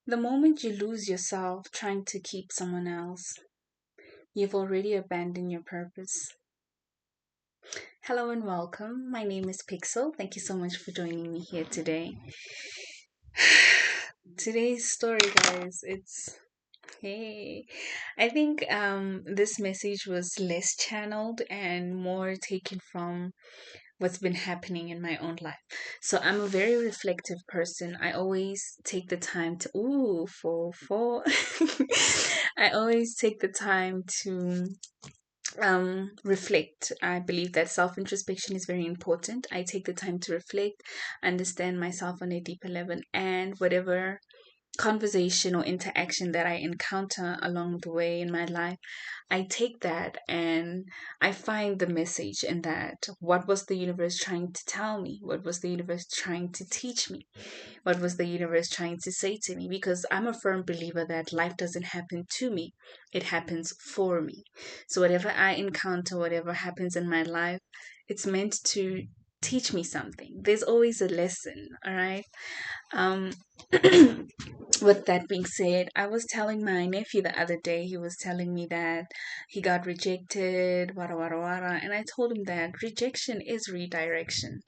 The moment you lose yourself trying to keep someone else, you've already abandoned your purpose. Hello and welcome. My name is Pixel. Thank you so much for joining me here today. Today's story, guys, it's hey. I think this message was less channeled and more taken from what's been happening in my own life. So I'm a very reflective person. I always take the time to four. I always take the time to reflect. I believe that self introspection is very important. I take the time to reflect, understand myself on a deeper level, and whatever conversation or interaction that I encounter along the way in my life, I take that and I find the message in that. What was the universe trying to tell me? What was the universe trying to teach me? What was the universe trying to say to me? Because I'm a firm believer that life doesn't happen to me, it happens for me. So whatever I encounter, whatever happens in my life, it's meant to teach me something. There's always a lesson, all right? Um, with that being said, I was telling my nephew the other day, he was telling me that he got rejected, wara wara wara, and I told him that rejection is redirection.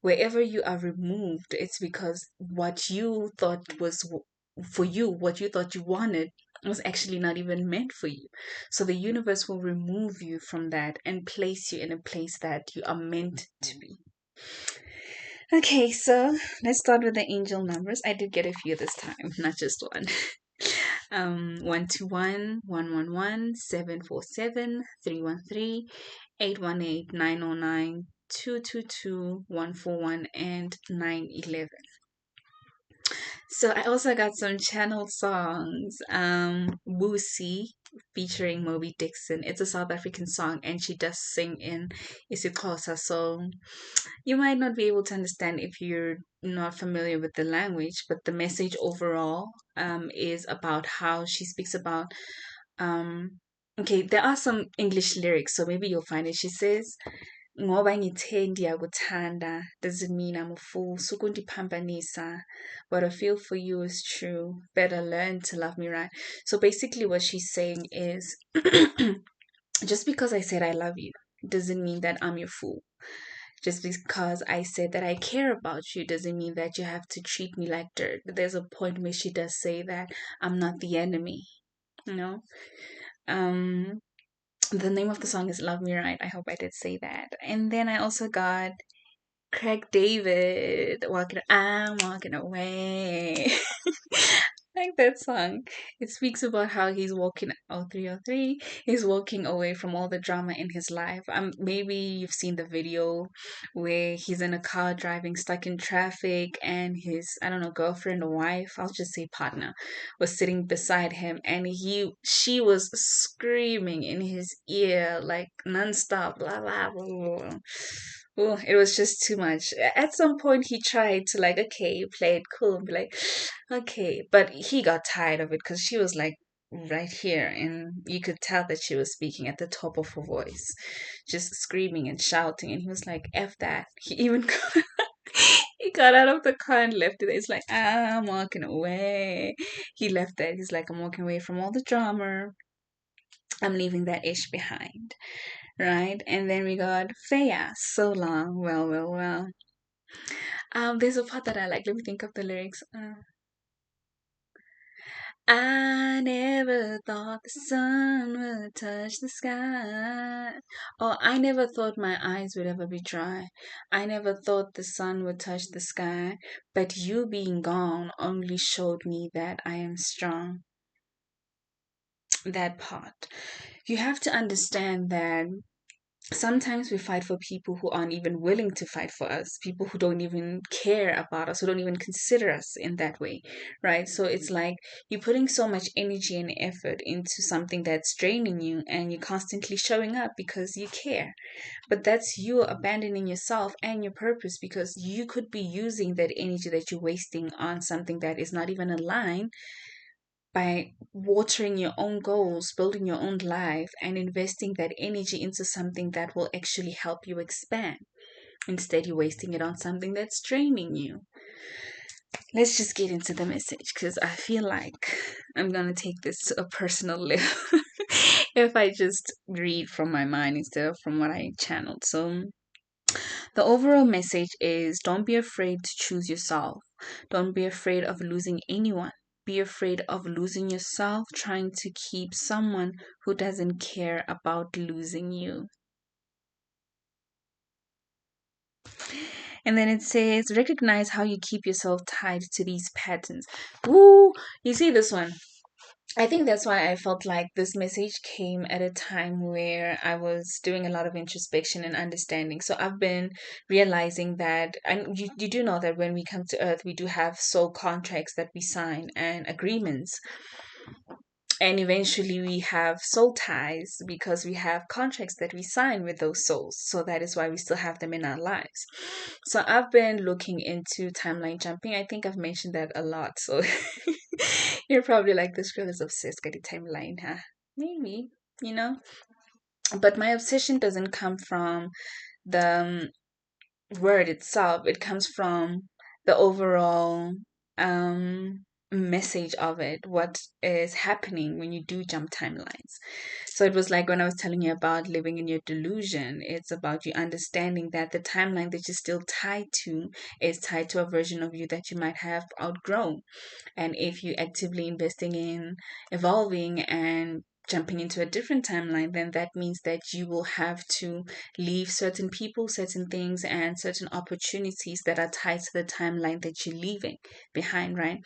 Wherever you are removed, it's because what you thought was for you, what you thought you wanted, was actually not even meant for you. So the universe will remove you from that and place you in a place that you are meant to be. Okay, so let's start with the angel numbers. I did get a few this time, not just one. 121, 111, 747, 313, 818, 909, 222, 141, and 911. So I also got some channel songs. Woosie featuring Moby Dixon. It's a South African song and she does sing in isiXhosa. So you might not be able to understand if you're not familiar with the language, but the message overall is about how she speaks about okay, there are some English lyrics, so maybe you'll find it. She says, ngoba ngithe ndiyakuthanda doesn't mean I'm a fool. Sukundiphambanisa. What I feel for you is true. Better learn to love me right. So basically what she's saying is just because I said I love you doesn't mean that I'm your fool. Just because I said that I care about you doesn't mean that you have to treat me like dirt. There's a point where she does say that I'm not the enemy, you know? Um the name of the song is Love Me Right. I hope I did say that. And then I also got Craig David, I'm walking away. Like that song. It speaks about how he's walking, oh 303, he's walking away from all the drama in his life. Maybe you've seen the video where he's in a car driving stuck in traffic and his, I don't know, girlfriend or wife, I'll just say partner, was sitting beside him and she was screaming in his ear like nonstop, blah blah blah blah, blah. Oh, it was just too much. At some point, he tried to like, okay, play it cool, and be like, okay, but he got tired of it because she was like right here, and you could tell that she was speaking at the top of her voice, just screaming and shouting. And he was like, "F that." He even he got out of the car and left it. It's like, I'm walking away. He left that. He's like, I'm walking away from all the drama. I'm leaving that ish behind, right? And then we got Feya, so long, well, well, well. There's a part that I like. Let me think of the lyrics. I never thought the sun would touch the sky. Oh, I never thought my eyes would ever be dry. I never thought the sun would touch the sky. But you being gone only showed me that I am strong. That part. You have to understand that sometimes we fight for people who aren't even willing to fight for us, people who don't even care about us, who don't even consider us in that way, right? So it's like you're putting so much energy and effort into something that's draining you, and you're constantly showing up because you care. But that's you abandoning yourself and your purpose, because you could be using that energy that you're wasting on something that is not even aligned by watering your own goals, building your own life, and investing that energy into something that will actually help you expand. Instead, you're wasting it on something that's draining you. let's just get into the message because I feel like I'm gonna take this to a personal level if I just read from my mind instead of from what I channeled. So the overall message is don't be afraid to choose yourself. Don't be afraid of losing anyone. Be afraid of losing yourself trying to keep someone who doesn't care about losing you. And then it says, recognize how you keep yourself tied to these patterns. Ooh, you see this one? I think that's why I felt like this message came at a time where I was doing a lot of introspection and understanding. So I've been realizing that, and you do know that when we come to Earth, we do have soul contracts that we sign and agreements. And eventually we have soul ties because we have contracts that we sign with those souls. So that is why we still have them in our lives. So I've been looking into timeline jumping. I think I've mentioned that a lot. So you're probably like, this girl is obsessed with the timeline, huh? Maybe, you know? But my obsession doesn't come from the word itself, it comes from the overall message of it, what is happening when you do jump timelines. So it was like when I was telling you about living in your delusion, it's about you understanding that the timeline that you're still tied to is tied to a version of you that you might have outgrown. And if you're actively investing in evolving and jumping into a different timeline, then that means that you will have to leave certain people, certain things, and certain opportunities that are tied to the timeline that you're leaving behind, right?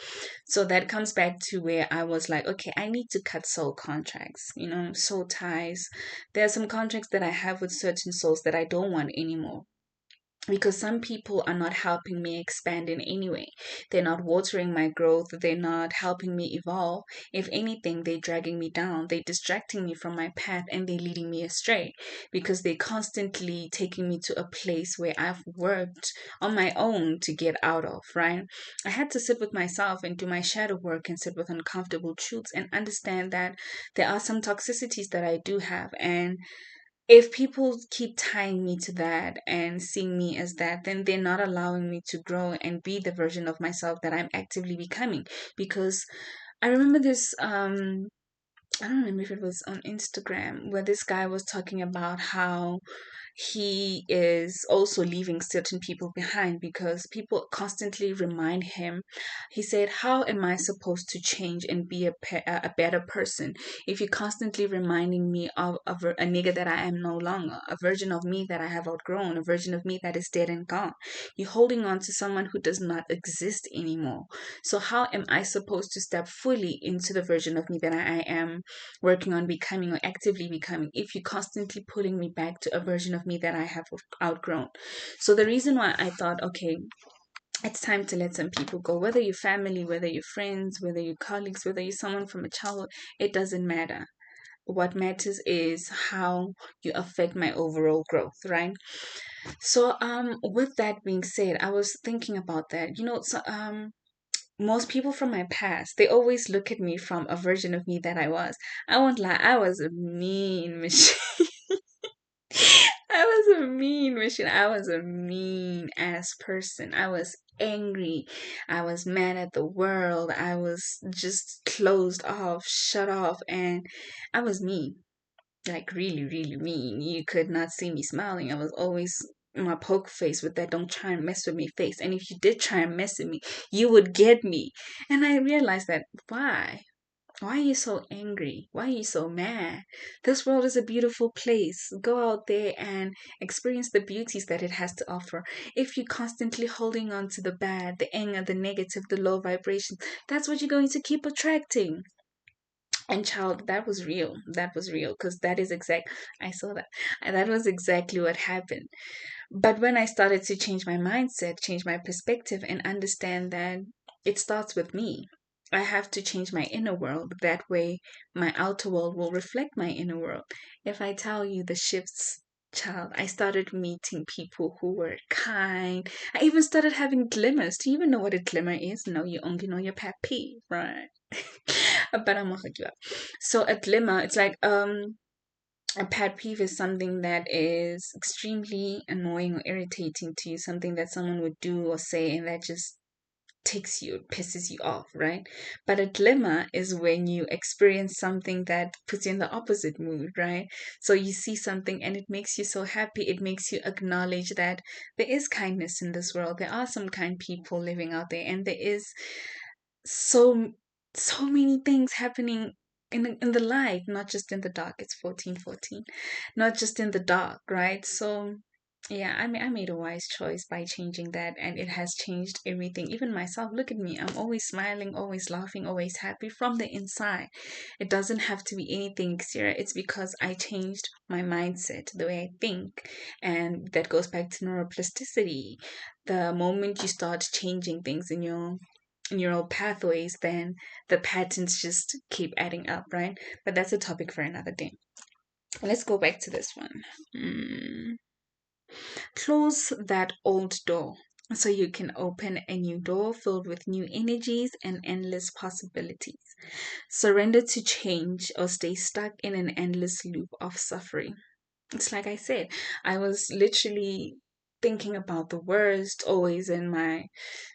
So that comes back to where I was like, okay, I need to cut soul contracts, soul ties. There are some contracts that I have with certain souls that I don't want anymore, because some people are not helping me expand in any way. They're not watering my growth. They're not helping me evolve. If anything, they're dragging me down. They're distracting me from my path and they're leading me astray because they're constantly taking me to a place where I've worked on my own to get out of, right? I had to sit with myself and do my shadow work and sit with uncomfortable truths and understand that there are some toxicities that I do have. And if people keep tying me to that and seeing me as that, then they're not allowing me to grow and be the version of myself that I'm actively becoming. Because I remember this, I don't remember if it was on Instagram, where this guy was talking about how he is also leaving certain people behind because people constantly remind him. He said, how am I supposed to change and be a better person if you're constantly reminding me of a nigga that I am no longer, a version of me that I have outgrown, a version of me that is dead and gone? You're holding on to someone who does not exist anymore. So how am I supposed to step fully into the version of me that I am working on becoming or actively becoming if you're constantly pulling me back to a version of me that I have outgrown? So the reason why I thought, okay, it's time to let some people go, whether you're family, whether you're friends, whether you're colleagues, whether you're someone from a childhood, it doesn't matter. What matters is how you affect my overall growth, right? So with that being said, I was thinking about that. Most people from my past, they always look at me from a version of me that I was. I won't lie, I was a mean machine. I was a mean machine. I was a mean ass person. I was angry. I was mad at the world. I was just closed off, shut off, and I was mean. Like really, really mean. You could not see me smiling. I was always my poker face with that don't try and mess with me face. And if you did try and mess with me, you would get me. And I realized that why? Why are you so angry? Why are you so mad? This world is a beautiful place. Go out there and experience the beauties that it has to offer. If you're constantly holding on to the bad, the anger, the negative, the low vibration, that's what you're going to keep attracting. And child, that was real. That was real because that is exact. I saw that. And that was exactly what happened. But when I started to change my mindset, change my perspective, and understand that it starts with me, I have to change my inner world. That way, my outer world will reflect my inner world. If I tell you the shifts, child, I started meeting people who were kind. I even started having glimmers. Do you even know what a glimmer is? No, you only know your pet peeve, right? But I'm gonna hook you up. So a glimmer, it's like a pet peeve is something that is extremely annoying or irritating to you, something that someone would do or say and that just ticks you, it pisses you off, right? But a glimmer is when you experience something that puts you in the opposite mood, right? So you see something and it makes you so happy. It makes you acknowledge that there is kindness in this world. There are some kind people living out there, and there is so so many things happening in the light, not just in the dark. It's 1414, not just in the dark, right? So yeah, I made a wise choice by changing that, and it has changed everything. Even myself, look at me. I'm always smiling, always laughing, always happy from the inside. It doesn't have to be anything exterior. It's because I changed my mindset, the way I think. And that goes back to neuroplasticity. The moment you start changing things in your neural pathways, then the patterns just keep adding up, right? But that's a topic for another day. Let's go back to this one. Close that old door so you can open a new door filled with new energies and endless possibilities. Surrender to change or stay stuck in an endless loop of suffering. It's like I said, I was literally thinking about the worst, always in my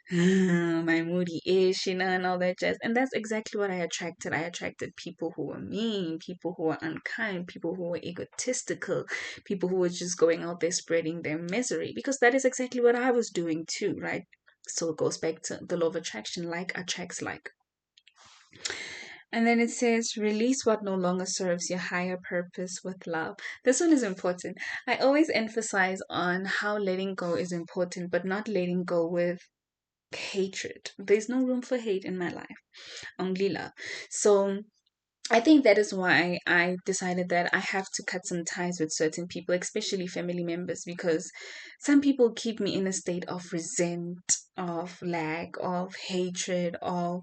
my moody ish, and all that jazz. And that's exactly what I attracted. I attracted people who were mean, people who were unkind, people who were egotistical, people who were just going out there spreading their misery, because that is exactly what I was doing too, right? So it goes back to the law of attraction, like attracts like. And then it says, release what no longer serves your higher purpose with love. This one is important. I always emphasize on how letting go is important, but not letting go with hatred. There's no room for hate in my life, only love. So I think that is why I decided that I have to cut some ties with certain people, especially family members, because some people keep me in a state of resent, of lack, of hatred, of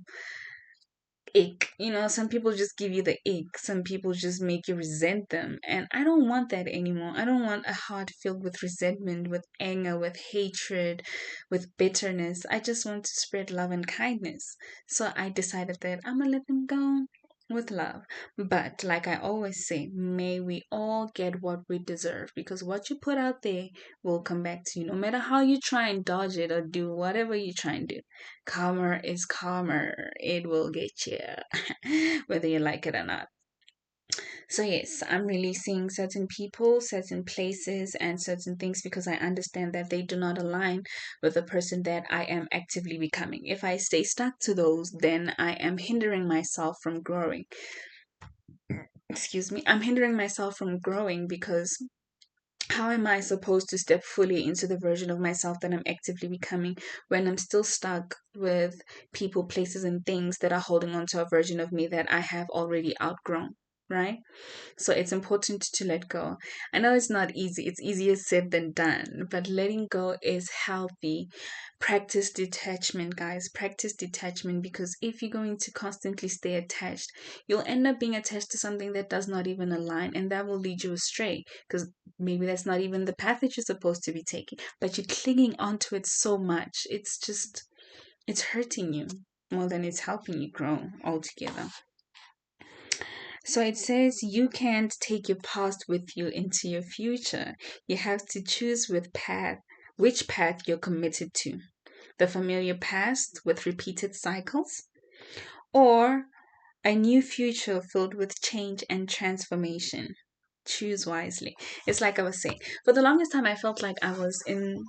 ick. Some people just give you the ick. Some people just make you resent them. And I don't want that anymore. I don't want a heart filled with resentment, with anger, with hatred, with bitterness. I just want to spread love and kindness. So I decided that I'm going to let them go with love. But like I always say, may we all get what we deserve, because what you put out there will come back to you. No matter how you try and dodge it or do whatever you try and do, karma is karma. It will get you, whether you like it or not. So, yes, I'm releasing certain people, certain places, and certain things because I understand that they do not align with the person that I am actively becoming. If I stay stuck to those, then I am hindering myself from growing. Excuse me, I'm hindering myself from growing, because how am I supposed to step fully into the version of myself that I'm actively becoming when I'm still stuck with people, places, and things that are holding on to a version of me that I have already outgrown, right? So it's important to let go. I know it's not easy, it's easier said than done, but letting go is healthy. Practice detachment, guys. Practice detachment, because if you're going to constantly stay attached, you'll end up being attached to something that does not even align, and that will lead you astray, because maybe that's not even the path that you're supposed to be taking, but you're clinging onto it so much. It's hurting you more than it's helping you grow altogether. So it says you can't take your past with you into your future. You have to choose which path you're committed to. The familiar past with repeated cycles, or a new future filled with change and transformation. Choose wisely. It's like I was saying, for the longest time, I felt like I was in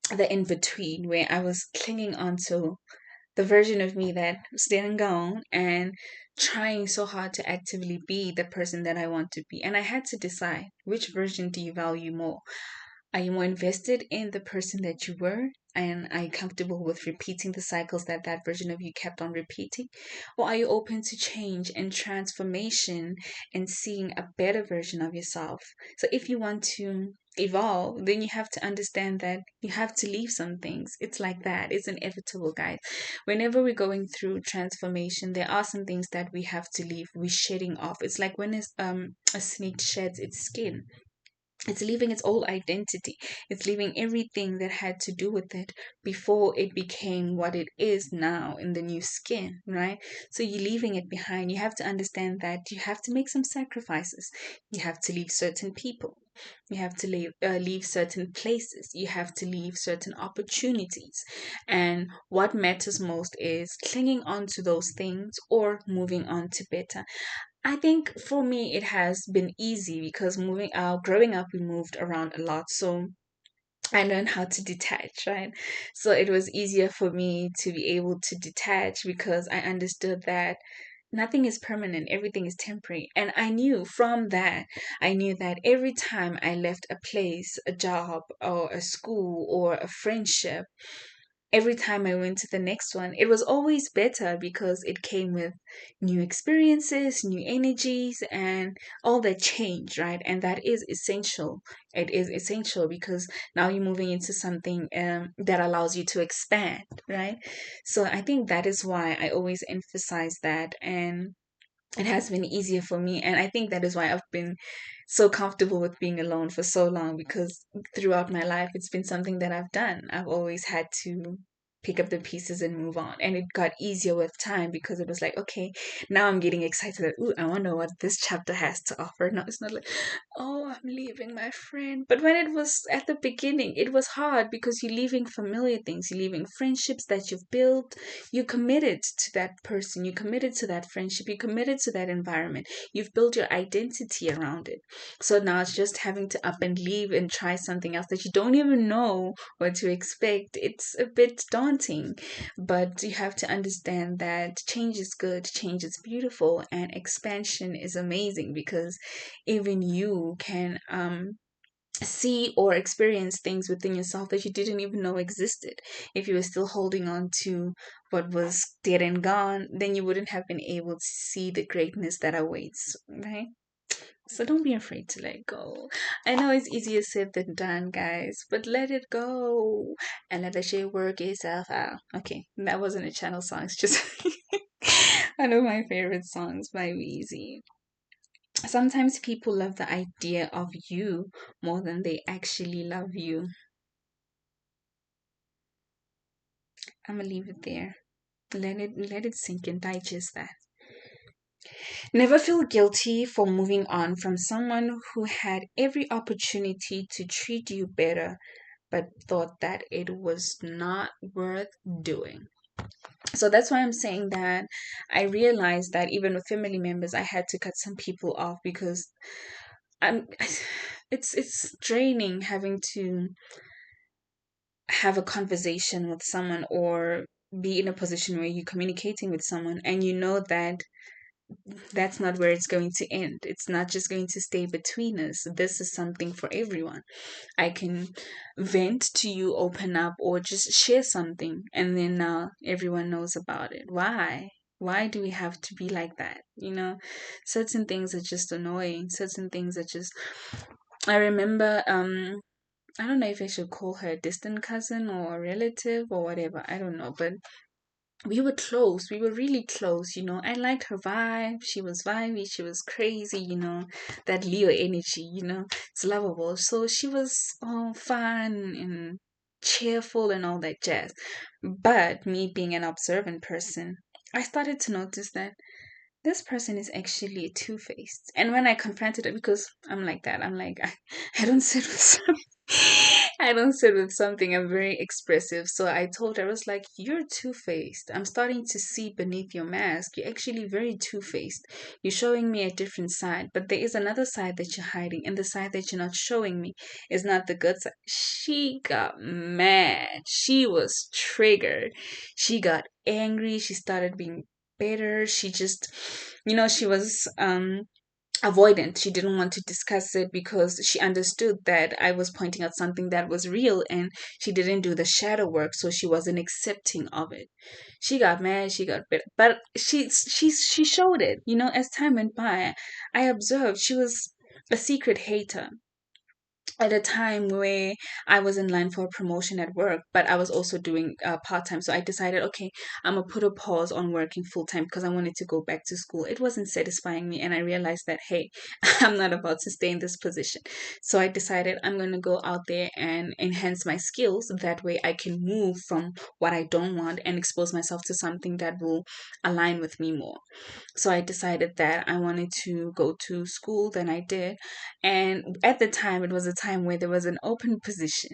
the in between, where I was clinging onto the version of me that was then gone and trying so hard to actively be the person that I want to be. And I had to decide, which version do you value more? Are you more invested in the person that you were? And are you comfortable with repeating the cycles that that version of you kept on repeating? Or are you open to change and transformation and seeing a better version of yourself? So if you want to evolve, then you have to understand that you have to leave some things. It's like that. It's inevitable, guys. Whenever we're going through transformation, there are some things that we have to leave. We're shedding off. It's like when a snake sheds its skin, it's leaving its old identity. It's leaving everything that had to do with it before it became what it is now in the new skin, right? So you're leaving it behind. You have to understand that you have to make some sacrifices. You have to leave certain people. You have to leave certain places. You have to leave certain opportunities. And what matters most is clinging on to those things or moving on to better. I think for me, it has been easy because growing up, we moved around a lot. So I learned how to detach, right? So it was easier for me to be able to detach because I understood that nothing is permanent, everything is temporary. And I knew that every time I left a place, a job, or a school, or a friendship, every time I went to the next one, it was always better because it came with new experiences, new energies, and all that change, right? And that is essential. It is essential because now you're moving into something that allows you to expand, right? So I think that is why I always emphasize that. And it has been easier for me. And I think that is why I've been so comfortable with being alone for so long because throughout my life, it's been something that I've done. I've always had to pick up the pieces and move on. And it got easier with time because it was like, okay, now I'm getting excited that, ooh, I wonder what this chapter has to offer. No, it's not like, oh, I'm leaving my friend. But when it was at the beginning, it was hard because you're leaving familiar things, you're leaving friendships that you've built. You committed to that person, you committed to that friendship, you committed to that environment. You've built your identity around it. So now it's just having to up and leave and try something else that you don't even know what to expect. It's a bit daunting, but you have to understand that change is good, change is beautiful, and expansion is amazing because even you can see or experience things within yourself that you didn't even know existed. If you were still holding on to what was dead and gone, then you wouldn't have been able to see the greatness that awaits, right? So don't be afraid to let go. I know it's easier said than done, guys, but let it go and let the shit work itself out. Okay, that wasn't a channel song. It's just one of my favorite songs by Weezy. Sometimes people love the idea of you more than they actually love you. I'm gonna leave it there. Let it sink and digest that. Never feel guilty for moving on from someone who had every opportunity to treat you better but thought that it was not worth doing. So that's why I'm saying that I realized that even with family members I had to cut some people off because I'm it's draining having to have a conversation with someone or be in a position where you're communicating with someone and you know that that's not where it's going to end. It's not just going to stay between us. This is something for everyone. I can vent to you, open up, or just share something, and then now everyone knows about it. Why? Why do we have to be like that? Certain things are just annoying. Certain things are just. I remember, I don't know if I should call her a distant cousin or a relative or whatever. I don't know, but we were close. We were really close. I liked her vibe. She was vibey. She was crazy. That Leo energy. It's lovable. So she was all fun and cheerful and all that jazz. But me being an observant person, I started to notice that this person is actually two-faced. And when I confronted it, because I'm like that, I'm like, I don't sit with some, I don't sit with something. I'm very expressive. So I told her, I was like, you're two-faced. I'm starting to see beneath your mask. You're actually very two-faced. You're showing me a different side, but there is another side that you're hiding, and the side that you're not showing me is not the good side. She got mad. She was triggered. She got angry. She started being better. She just, she was avoidant. She didn't want to discuss it because she understood that I was pointing out something that was real and she didn't do the shadow work, so she wasn't accepting of it. She got mad, she got bitter, but she showed it. As time went by, I observed she was a secret hater. at a time where I was in line for a promotion at work, but I was also doing part time. So I decided, okay, I'm gonna put a pause on working full time because I wanted to go back to school. It wasn't satisfying me, and I realized that, hey, I'm not about to stay in this position. So I decided I'm gonna go out there and enhance my skills. That way, I can move from what I don't want and expose myself to something that will align with me more. So I decided that I wanted to go to school. Then I did, and at the time it was a time where there was an open position,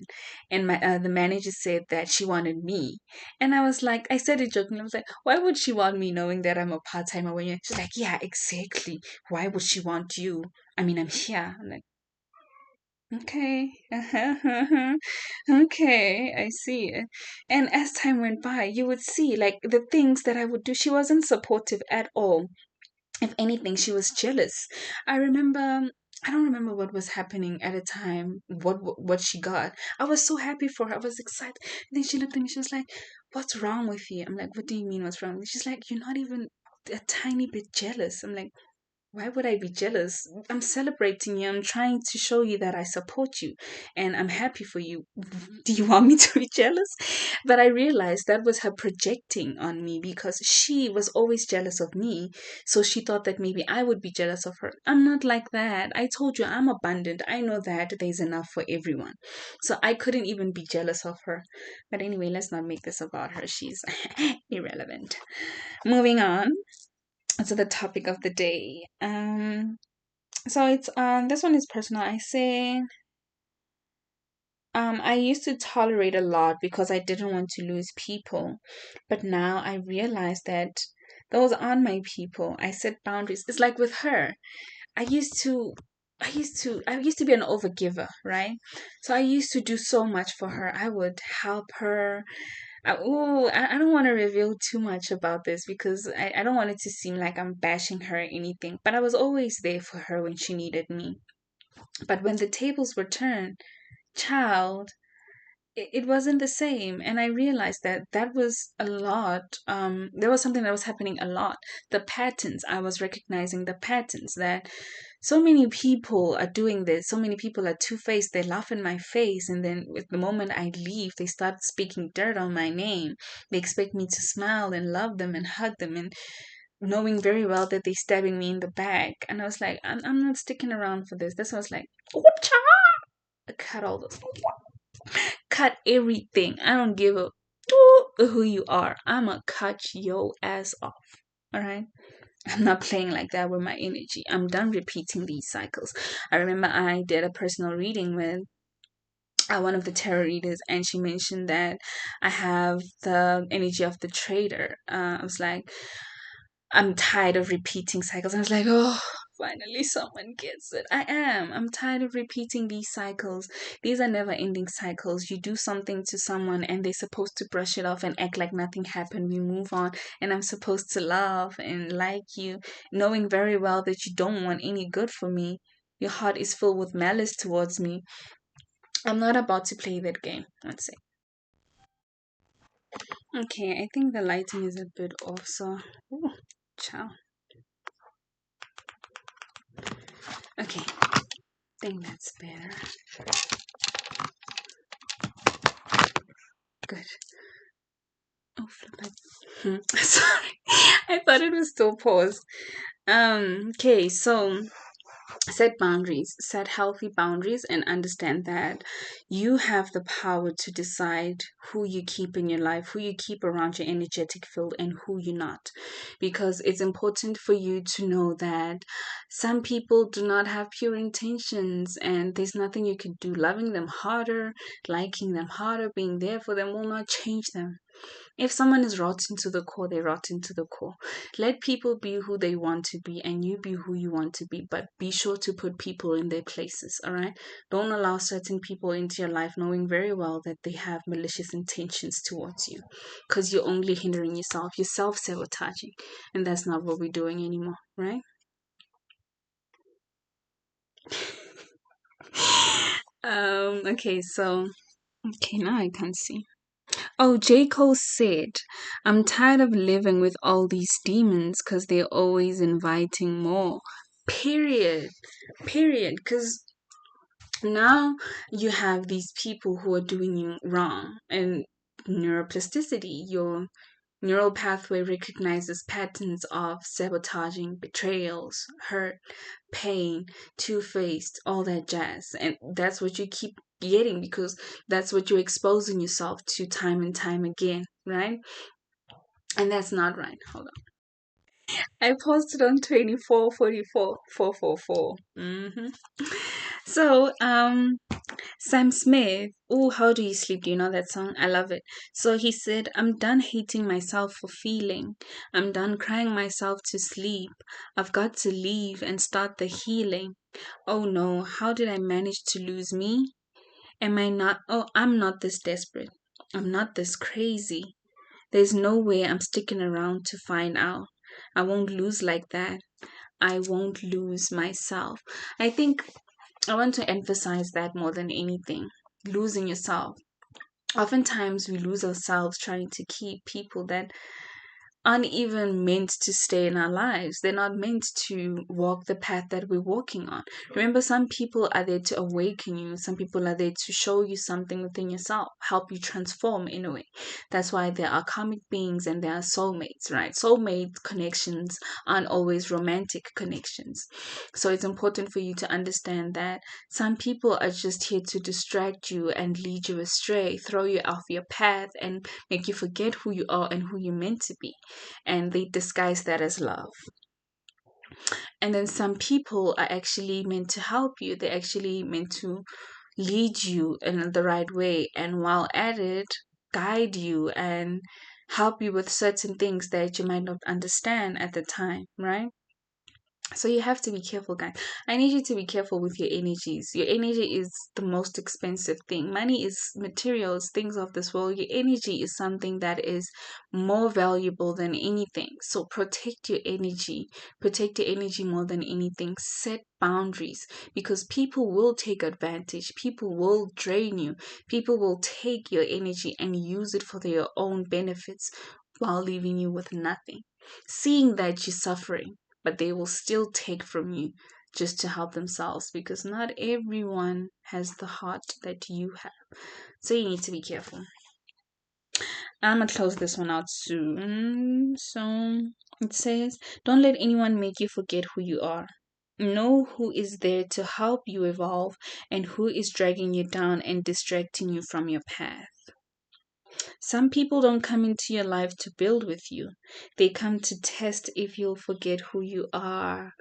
and the manager said that she wanted me, and I was like, I said it jokingly, I was like, why would she want me knowing that I'm a part timer? When she's like, yeah, exactly. Why would she want you? I mean, I'm here. I'm like, okay, okay, I see. And as time went by, you would see like the things that I would do. She wasn't supportive at all. If anything, she was jealous. I remember, I don't remember what was happening at a time, what she got. I was so happy for her. I was excited. And then she looked at me. She was like, "What's wrong with you?" I'm like, "What do you mean? What's wrong?" She's like, "You're not even a tiny bit jealous." I'm like, why would I be jealous? I'm celebrating you. I'm trying to show you that I support you and I'm happy for you. Do you want me to be jealous? But I realized that was her projecting on me because she was always jealous of me. So she thought that maybe I would be jealous of her. I'm not like that. I told you I'm abundant. I know that there's enough for everyone. So I couldn't even be jealous of her. But anyway, let's not make this about her. She's irrelevant. Moving on to the topic of the day. So it's this one is personal. I say I used to tolerate a lot because I didn't want to lose people, but now I realize that those aren't my people. I set boundaries. It's like with her. I used to I used to be an overgiver, right? So I used to do so much for her. I would help her. I don't want to reveal too much about this because I don't want it to seem like I'm bashing her or anything, but I was always there for her when she needed me. But when the tables were turned, child, it wasn't the same. And I realized that that was a lot. There was something that was happening a lot. The patterns, I was recognizing the patterns that so many people are doing this. So many people are two-faced. They laugh in my face. And then with the moment I leave, they start speaking dirt on my name. They expect me to smile and love them and hug them and knowing very well that they're stabbing me in the back. And I was like, I'm not sticking around for this. That's why I was like, whoop-cha! Cut all this. Cut everything. I don't give a who you are. I'ma cut your ass off. All right. I'm not playing like that with my energy. I'm done repeating these cycles. I remember I did a personal reading with one of the tarot readers, and she mentioned that I have the energy of the trader. I was like, I'm tired of repeating cycles. I was like, oh, finally someone gets it. I am. I'm tired of repeating these cycles. These are never ending cycles. You do something to someone and they're supposed to brush it off and act like nothing happened. We move on, and I'm supposed to love and like you, knowing very well that you don't want any good for me. Your heart is filled with malice towards me. I'm not about to play that game. Let's see. Okay, I think the lighting is a bit off, so. Ooh, ciao. Okay, I think that's better. Good. Oh, flip it. Sorry. I thought it was still paused. Okay, so set boundaries, set healthy boundaries, and understand that you have the power to decide who you keep in your life, who you keep around your energetic field, and who you're not. Because it's important for you to know that some people do not have pure intentions, and there's nothing you can do. Loving them harder, liking them harder, being there for them will not change them. If someone is rotten to the core, they're rotten to the core. Let people be who they want to be and you be who you want to be, but be sure to put people in their places, all right? Don't allow certain people into your life knowing very well that they have malicious intentions towards you because you're only hindering yourself. You're self sabotaging, and that's not what we're doing anymore, right? Okay, so, okay, now I can see. Oh, J. Cole said, I'm tired of living with all these demons because they're always inviting more. Period. Period. Because Now you have these people who are doing you wrong, and neuroplasticity, your neural pathway recognizes patterns of sabotaging, betrayals, hurt, pain, two-faced, all that jazz. And that's what you keep getting because that's what you're exposing yourself to time and time again, right? And that's not right. Hold on. I posted on 2444 So, Sam Smith, oh, How Do You Sleep? Do you know that song? I love it. So he said, I'm done hating myself for feeling. I'm done crying myself to sleep. I've got to leave and start the healing. Oh no, how did I manage to lose me? Am I not? Oh, I'm not this desperate. I'm not this crazy. There's no way I'm sticking around to find out. I won't lose like that. I won't lose myself. I think I want to emphasize that more than anything. Losing yourself. Oftentimes, we lose ourselves trying to keep people that aren't even meant to stay in our lives. They're not meant to walk the path that we're walking on. Remember, some people are there to awaken you. Some people are there to show you something within yourself, help you transform in a way. That's why there are karmic beings and there are soulmates, right? Soulmate connections aren't always romantic connections. So it's important for you to understand that some people are just here to distract you and lead you astray, throw you off your path, and make you forget who you are and who you're meant to be, and they disguise that as love. And then some people are actually meant to help you, they're actually meant to lead you in the right way, and while at it, guide you and help you with certain things that you might not understand at the time, right? So you have to be careful, guys. I need you to be careful with your energies. Your energy is the most expensive thing. Money is materials, things of this world. Your energy is something that is more valuable than anything. So protect your energy. Protect your energy more than anything. Set boundaries because people will take advantage. People will drain you. People will take your energy and use it for their own benefits while leaving you with nothing. Seeing that you're suffering, but they will still take from you just to help themselves because not everyone has the heart that you have. So you need to be careful. I'm gonna close this one out soon. So it says, don't let anyone make you forget who you are. Know who is there to help you evolve and who is dragging you down and distracting you from your path. Some people don't come into your life to build with you. They come to test if you'll forget who you are.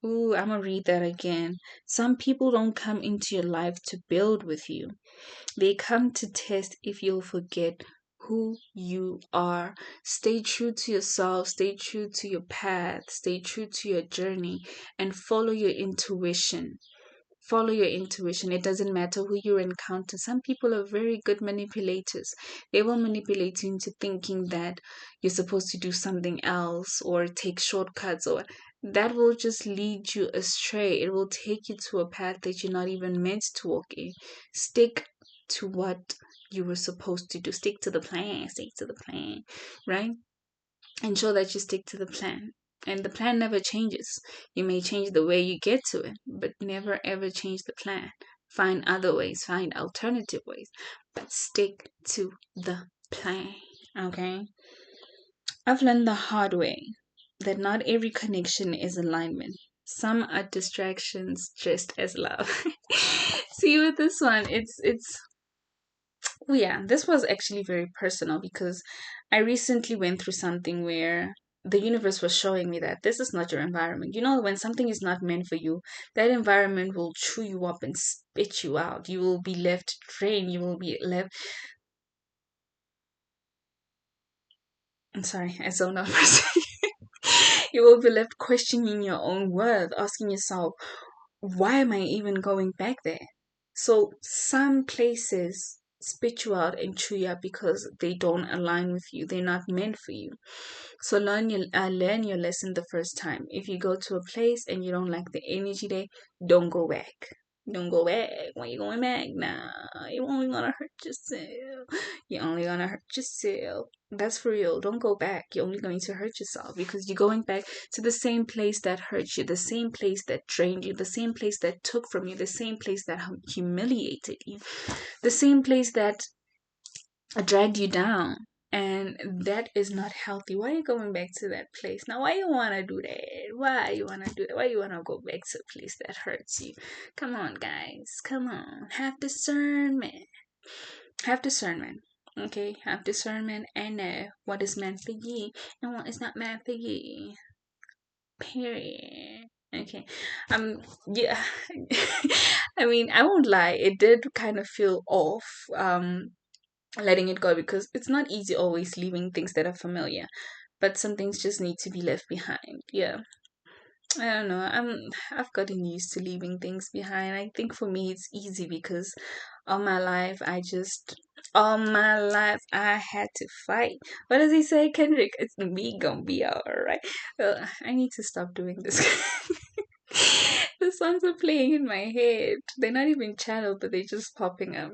Ooh, I'm gonna read that again. Some people don't come into your life to build with you. They come to test if you'll forget who you are. Stay true to yourself, stay true to your path, stay true to your journey, and follow your intuition. Follow your intuition. It doesn't matter who you encounter. Some people are very good manipulators. They will manipulate you into thinking that you're supposed to do something else or take shortcuts, or that will just lead you astray. It will take you to a path that you're not even meant to walk in. Stick to what you were supposed to do. Stick to the plan. Stick to the plan, right? Ensure that you stick to the plan. And the plan never changes. You may change the way you get to it, but never ever change the plan. Find other ways, find alternative ways, but stick to the plan. Okay? I've learned the hard way that not every connection is alignment. Some are distractions just as love. See, with this one, it's oh yeah, this was actually very personal because I recently went through something where the universe was showing me that this is not your environment. You know, when something is not meant for you, that environment will chew you up and spit you out. You will be left drained. You will be left. I'm sorry, I zoned out for a second. You will be left questioning your own worth, asking yourself, why am I even going back there? So some places spit you out and chew you up because they don't align with you. They're not meant for you. So learn your lesson the first time. If you go to a place and you don't like the energy there, don't go back. Don't go back. Why you going back now? You only gonna hurt yourself. You're only gonna hurt yourself. That's for real. Don't go back. You're only going to hurt yourself because you're going back to the same place that hurt you, the same place that drained you, the same place that took from you, the same place that humiliated you, the same place that dragged you down. And that is not healthy. Why are you going back to that place? Now, why you want to do that? Why you want to do that? Why you want to go back to a place that hurts you? Come on, guys. Come on. Have discernment. Have discernment. Okay? Have discernment and know what is meant for you and what is not meant for you. Period. Okay. Yeah. I mean, I won't lie. It did kind of feel off. Letting it go, because it's not easy always leaving things that are familiar, but some things just need to be left behind. Yeah, I don't know. I've gotten used to leaving things behind. I think for me it's easy because all my life I had to fight. What does he say, Kendrick? It's me gonna be alright. Well, I need to stop doing this. The songs are playing in my head. They're not even channeled, but they're just popping up.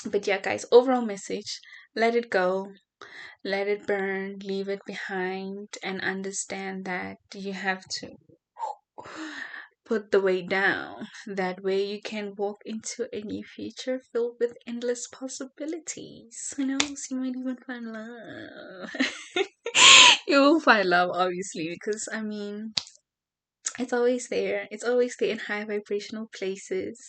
But yeah, guys, overall message: let it go, let it burn, leave it behind, and understand that you have to put the weight down. That way, you can walk into a new future filled with endless possibilities. Who knows? You might even find love. You will find love, obviously, because I mean, it's always there. It's always there in high vibrational places.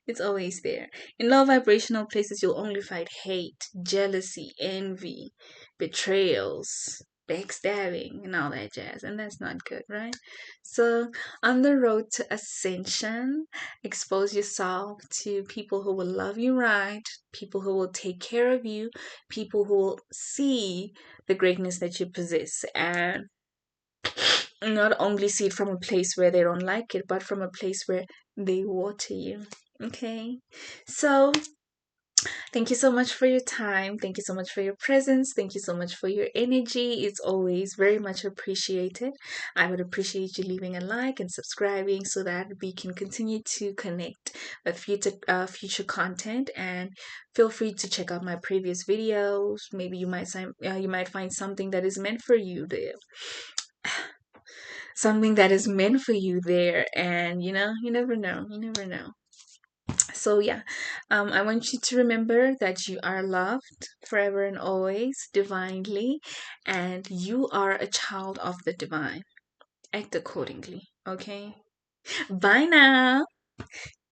It's always there. In low vibrational places, you'll only find hate, jealousy, envy, betrayals, backstabbing, and all that jazz. And that's not good, right? So, on the road to ascension, expose yourself to people who will love you right, people who will take care of you, people who will see the greatness that you possess, and not only see it from a place where they don't like it, but from a place where they water you. Okay, so thank you so much for your time. Thank you so much for your presence. Thank you so much for your energy. It's always very much appreciated. I would appreciate you leaving a like and subscribing so that we can continue to connect with future content. And feel free to check out my previous videos. Maybe you might find something that is meant for you there. Something that is meant for you there, and you never know. So yeah, I want you to remember that you are loved forever and always divinely, and you are a child of the divine. Act accordingly. Okay, bye now.